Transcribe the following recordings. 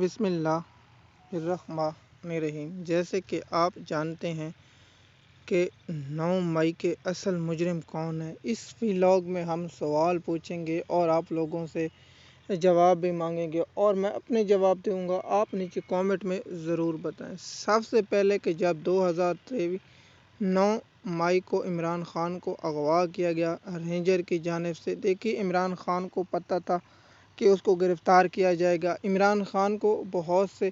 بسم اللہ الرحمن الرحیم۔ جیسے کہ آپ جانتے ہیں کہ 9 مئی کے اصل مجرم کون ہے، اس ولاگ میں ہم سوال پوچھیں گے اور آپ لوگوں سے جواب بھی مانگیں گے اور میں اپنے جواب دوں گا، آپ نیچے کامنٹ میں ضرور بتائیں۔ سب سے پہلے کہ جب 2023 9 مئی کو عمران خان کو اغوا کیا گیا رینجر کی جانب سے، دیکھیے عمران خان کو پتہ تھا کہ اس کو گرفتار کیا جائے گا۔ عمران خان کو بہت سے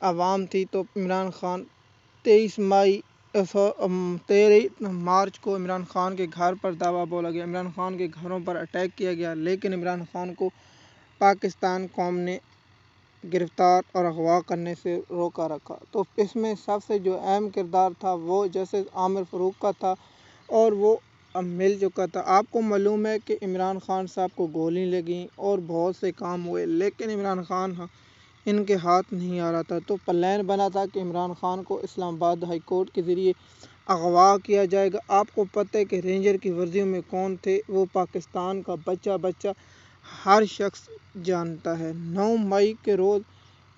عوام تھی تو عمران خان 13 مارچ کو عمران خان کے گھر پر دعویٰ بولا گیا، عمران خان کے گھروں پر اٹیک کیا گیا، لیکن عمران خان کو پاکستان قوم نے گرفتار اور اغوا کرنے سے روکا رکھا۔ تو اس میں سب سے جو اہم کردار تھا وہ جسٹس عامر فاروق کا تھا اور وہ اب مل چکا تھا۔ آپ کو معلوم ہے کہ عمران خان صاحب کو گولی لگی اور بہت سے کام ہوئے، لیکن عمران خان ان کے ہاتھ نہیں آ رہا تھا۔ تو پلان بنا تھا کہ عمران خان کو اسلام آباد ہائی کورٹ کے ذریعے اغوا کیا جائے گا۔ آپ کو پتہ ہے کہ رینجر کی ورزیوں میں کون تھے، وہ پاکستان کا بچہ ہر شخص جانتا ہے۔ 9 مئی کے روز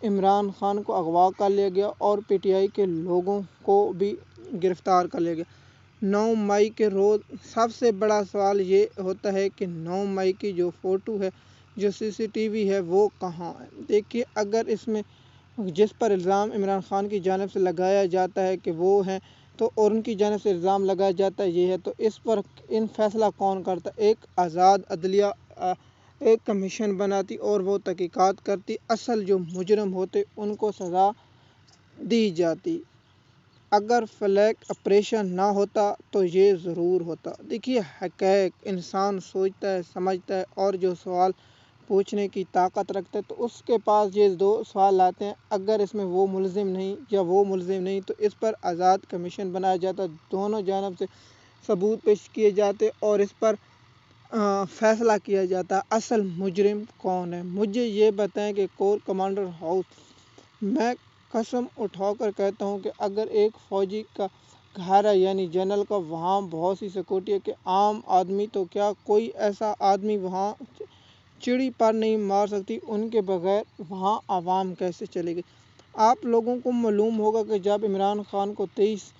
عمران خان کو اغوا کر لیا گیا اور پی ٹی آئی کے لوگوں کو بھی گرفتار کر لیا گیا۔ 9 مئی کے روز سب سے بڑا سوال یہ ہوتا ہے کہ 9 مئی کی جو فوٹو ہے، جو CCTV ہے، وہ کہاں ہے؟ دیکھیے، اگر اس میں جس پر الزام عمران خان کی جانب سے لگایا جاتا ہے کہ وہ ہیں تو اور ان کی جانب سے الزام لگایا جاتا ہے یہ ہے، تو اس پر فیصلہ کون کرتا؟ ایک آزاد عدلیہ ایک کمیشن بناتی اور وہ تحقیقات کرتی، اصل جو مجرم ہوتے ان کو سزا دی جاتی۔ اگر فلیگ آپریشن نہ ہوتا تو یہ ضرور ہوتا۔ دیکھیے، حقائق انسان سوچتا ہے، سمجھتا ہے اور جو سوال پوچھنے کی طاقت رکھتا ہے تو اس کے پاس یہ دو سوال آتے ہیں، اگر اس میں وہ ملزم نہیں یا وہ ملزم نہیں تو اس پر آزاد کمیشن بنایا جاتا، دونوں جانب سے ثبوت پیش کیے جاتے اور اس پر فیصلہ کیا جاتا اصل مجرم کون ہے۔ مجھے یہ بتائیں کہ کور کمانڈر ہاؤس، میں قسم اٹھا کر کہتا ہوں کہ اگر ایک فوجی کا گھر ہے یعنی جنرل کا، وہاں بہت سی سیکورٹی ہے کہ عام آدمی تو کیا کوئی ایسا آدمی وہاں چڑی پر نہیں مار سکتی، ان کے بغیر وہاں عوام کیسے چلے گی؟ آپ لوگوں کو معلوم ہوگا کہ جب عمران خان کو 23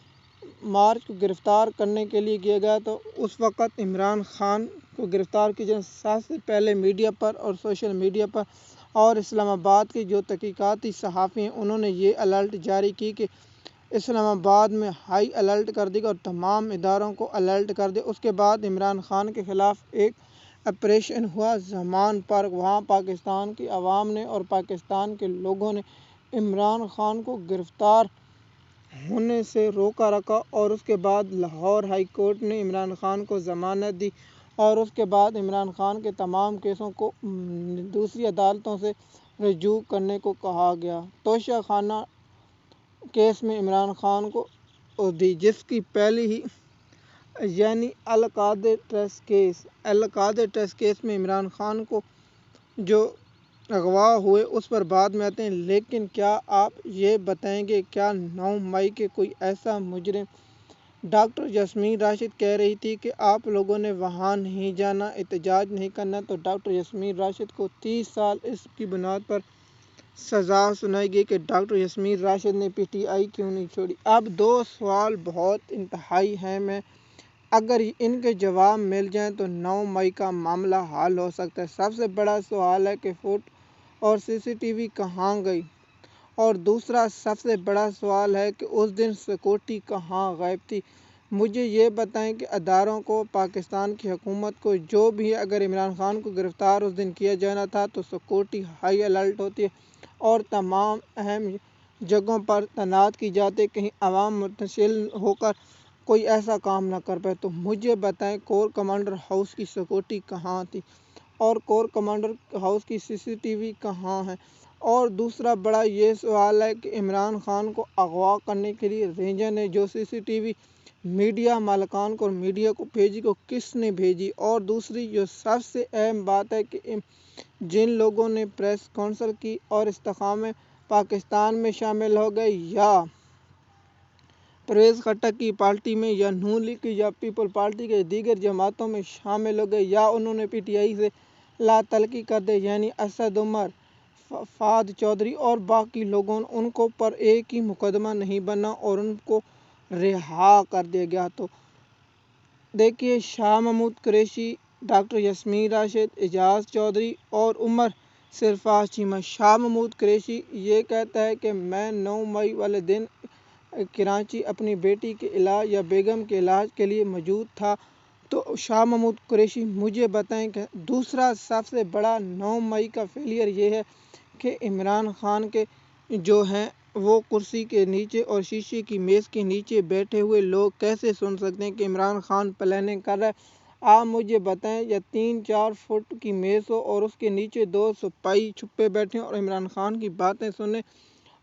مارچ کو گرفتار کرنے کے لیے کیا گیا تو اس وقت عمران خان کو گرفتار کی جائے سب سے پہلے میڈیا پر اور سوشل میڈیا پر اور اسلام آباد کے جو تحقیقاتی صحافی ہیں انہوں نے یہ الرٹ جاری کی کہ اسلام آباد میں ہائی الرٹ کر دی گا اور تمام اداروں کو الرٹ کر دے۔ اس کے بعد عمران خان کے خلاف ایک آپریشن ہوا زمان پر، وہاں پاکستان کی عوام نے اور پاکستان کے لوگوں نے عمران خان کو گرفتار ہونے سے روکا رکھا اور اس کے بعد لاہور ہائی کورٹ نے عمران خان کو ضمانت دی اور اس کے بعد عمران خان کے تمام کیسوں کو دوسری عدالتوں سے رجوع کرنے کو کہا گیا۔ توشہ خانہ کیس میں عمران خان کو دی، جس کی پہلی ہی یعنی القادر ٹیسٹ کیس میں عمران خان کو جو اغوا ہوئے اس پر بعد میں آتے ہیں، لیکن کیا آپ یہ بتائیں گے کیا 9 مئی کے کوئی ایسا مجرم؟ ڈاکٹر یاسمین راشد کہہ رہی تھی کہ آپ لوگوں نے وہاں نہیں جانا، احتجاج نہیں کرنا، تو ڈاکٹر یاسمین راشد کو 30 سال اس کی بنیاد پر سزا سنائی گئی کہ ڈاکٹر یاسمین راشد نے پی ٹی آئی کیوں نہیں چھوڑی۔ اب دو سوال بہت انتہائی اہم ہیں، اگر ان کے جواب مل جائیں تو 9 مئی کا معاملہ حل ہو سکتا ہے۔ سب سے بڑا سوال ہے کہ فوٹو اور CCTV کہاں گئی، اور دوسرا سب سے بڑا سوال ہے کہ اس دن سیکورٹی کہاں غائب تھی۔ مجھے یہ بتائیں کہ اداروں کو، پاکستان کی حکومت کو، جو بھی اگر عمران خان کو گرفتار اس دن کیا جانا تھا تو سیکورٹی ہائی الرٹ ہوتی ہے اور تمام اہم جگہوں پر تعینات کی جاتی ہے، کہیں عوام متشل ہو کر کوئی ایسا کام نہ کر پائے۔ تو مجھے بتائیں کور کمانڈر ہاؤس کی سیکورٹی کہاں تھی اور کور کمانڈر ہاؤس کی CCTV کہاں ہے؟ اور دوسرا بڑا یہ سوال ہے کہ عمران خان کو اغوا کرنے کے لیے رینجر نے جو CCTV میڈیا مالکان کو اور میڈیا کو بھیجی، کو کس نے بھیجی؟ اور دوسری جو سب سے اہم بات ہے کہ جن لوگوں نے پریس کانفرنس کی اور استقامت پاکستان میں شامل ہو گئے یا پرویز خٹک کی پارٹی میں یا نون لیگ کی یا پیپل پارٹی کے دیگر جماعتوں میں شامل ہو گئے یا انہوں نے پی ٹی آئی سے لا تعلقی کر دی، یعنی اسد عمر، فہد چودھری اور باقی لوگوں ان کو پر ایک ہی مقدمہ نہیں بنا اور ان کو رہا کر دیا گیا۔ تو دیکھیے شاہ محمود قریشی، ڈاکٹر یاسمین راشد، اعجاز چودھری اور عمر سرفراز چیمہ۔ شاہ محمود قریشی یہ کہتا ہے کہ میں 9 مئی والے دن کراچی اپنی بیٹی کے علاج یا بیگم کے علاج کے لیے موجود تھا۔ تو شاہ محمود قریشی مجھے بتائیں کہ دوسرا سب سے بڑا 9 مئی کا فیلئر یہ ہے کہ عمران خان کے جو ہیں وہ کرسی کے نیچے اور شیشے کی میز کے نیچے بیٹھے ہوئے لوگ کیسے سن سکتے ہیں کہ عمران خان پلاننگ کر رہا ہے۔ آپ مجھے بتائیں یا 3-4 فٹ کی میز ہو اور اس کے نیچے 2 سپاہی چھپے بیٹھے اور عمران خان کی باتیں سنیں،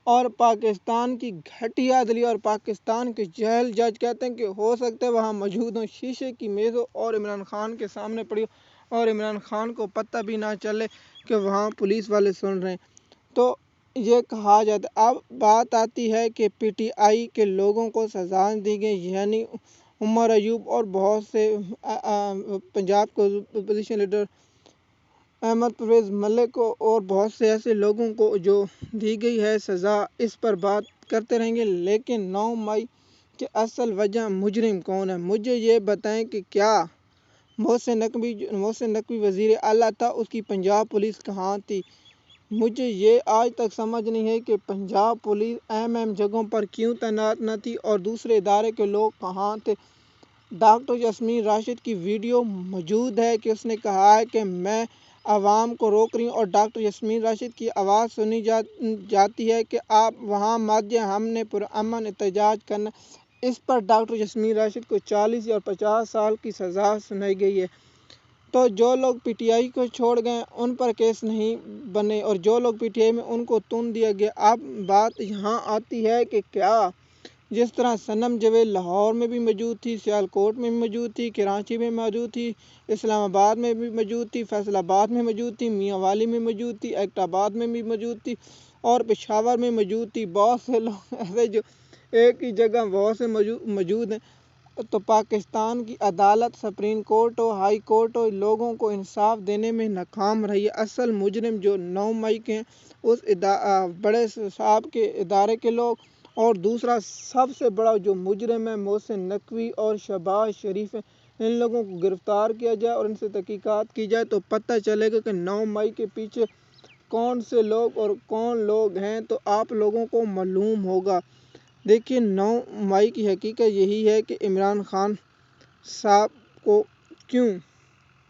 اور پاکستان کی گھٹیا دلی اور پاکستان کے جہل جج کہتے ہیں کہ ہو سکتا ہے وہاں موجود ہوں، شیشے کی میز ہو اور عمران خان کے سامنے پڑی ہو اور عمران خان کو پتہ بھی نہ چلے کہ وہاں پولیس والے سن رہے ہیں۔ تو یہ کہا جاتا ہے۔ اب بات آتی ہے کہ پی ٹی آئی کے لوگوں کو سزا دی گئی، یعنی عمر ایوب اور بہت سے پنجاب کے اپوزیشن لیڈر احمد پرویز ملک کو اور بہت سے ایسے لوگوں کو جو دی گئی ہے سزا، اس پر بات کرتے رہیں گے۔ لیکن 9 مئی کی اصل وجہ مجرم کون ہے؟ مجھے یہ بتائیں کہ کیا محسن نقوی وزیر اعلیٰ تھا، اس کی پنجاب پولیس کہاں تھی؟ مجھے یہ آج تک سمجھ نہیں ہے کہ پنجاب پولیس اہم جگہوں پر کیوں تعینات نہ تھی اور دوسرے ادارے کے لوگ کہاں تھے۔ ڈاکٹر یاسمین راشد کی ویڈیو موجود ہے کہ اس نے کہا ہے کہ میں عوام کو روک رہی ہوں، اور ڈاکٹر یاسمین راشد کی آواز سنی جاتی ہے کہ آپ وہاں مت جائیں، ہم نے پرامن احتجاج کرنا۔ اس پر ڈاکٹر یاسمین راشد کو 40 اور 50 سال کی سزا سنائی گئی ہے۔ تو جو لوگ پی ٹی آئی کو چھوڑ گئے ان پر کیس نہیں بنے اور جو لوگ پی ٹی آئی میں ان کو تون دیا گیا۔ اب بات یہاں آتی ہے کہ کیا جس طرح صنم جاوید لاہور میں بھی موجود تھی، سیالکوٹ میں بھی موجود تھی، کراچی میں موجود تھی، اسلام آباد میں بھی موجود تھی، فیصل آباد میں موجود تھی، میاں والی میں موجود تھی، ایبٹ آباد میں بھی موجود تھی اور پشاور میں موجود تھی، بہت سے لوگ ایسے جو ایک ہی جگہ بہت سے موجود ہیں، تو پاکستان کی عدالت سپریم کورٹ ہو، ہائی کورٹ ہو، لوگوں کو انصاف دینے میں ناکام رہی ہے۔ اصل مجرم جو 9 مئی کے ہیں اس بڑے صاحب کے ادارے کے لوگ، اور دوسرا سب سے بڑا جو مجرم ہے محسن نقوی اور شہباز شریف ہیں، ان لوگوں کو گرفتار کیا جائے اور ان سے تحقیقات کی جائے تو پتہ چلے گا کہ 9 مئی کے پیچھے کون سے لوگ اور کون لوگ ہیں، تو آپ لوگوں کو معلوم ہوگا۔ دیکھیے 9 مئی کی حقیقت یہی ہے کہ عمران خان صاحب کو کیوں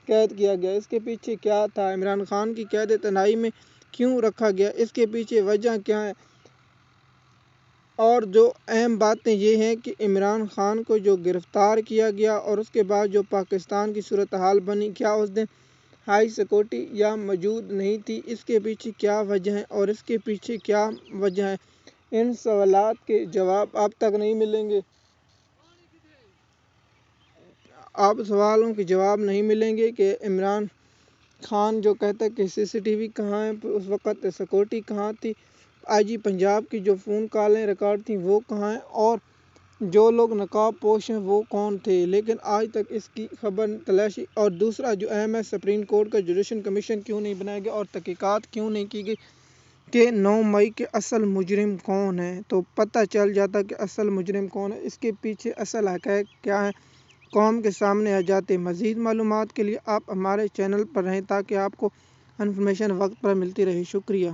قید کیا گیا، اس کے پیچھے کیا تھا، عمران خان کی قید تنہائی میں کیوں رکھا گیا، اس کے پیچھے وجہ کیا ہے، اور جو اہم باتیں یہ ہیں کہ عمران خان کو جو گرفتار کیا گیا اور اس کے بعد جو پاکستان کی صورتحال بنی، کیا اس دن ہائی سیکورٹی یا موجود نہیں تھی، اس کے پیچھے کیا وجہ ہے اور اس کے پیچھے کیا وجہ ہے، ان سوالات کے جواب اب تک نہیں ملیں گے۔ اب سوالوں کے جواب نہیں ملیں گے کہ عمران خان جو کہتا ہے کہ سی سی ٹی وی کہاں ہے، اس وقت سیکورٹی کہاں تھی، آئی جی پنجاب کی جو فون کالیں ریکارڈ تھیں وہ کہاں ہیں، اور جو لوگ نقاب پوش ہیں وہ کون تھے، لیکن آج تک اس کی خبر تلاشی۔ اور دوسرا جو اہم ہے، سپریم کورٹ کا جوڈیشل کمیشن کیوں نہیں بنایا گیا اور تحقیقات کیوں نہیں کی گئی کہ 9 مئی کے اصل مجرم کون ہیں، تو پتہ چل جاتا کہ اصل مجرم کون ہے، اس کے پیچھے اصل حقائق کیا ہیں، قوم کے سامنے آ جاتے۔ مزید معلومات کے لیے آپ ہمارے چینل پر رہیں تاکہ آپ کو انفارمیشن وقت پر ملتی رہے۔ شکریہ۔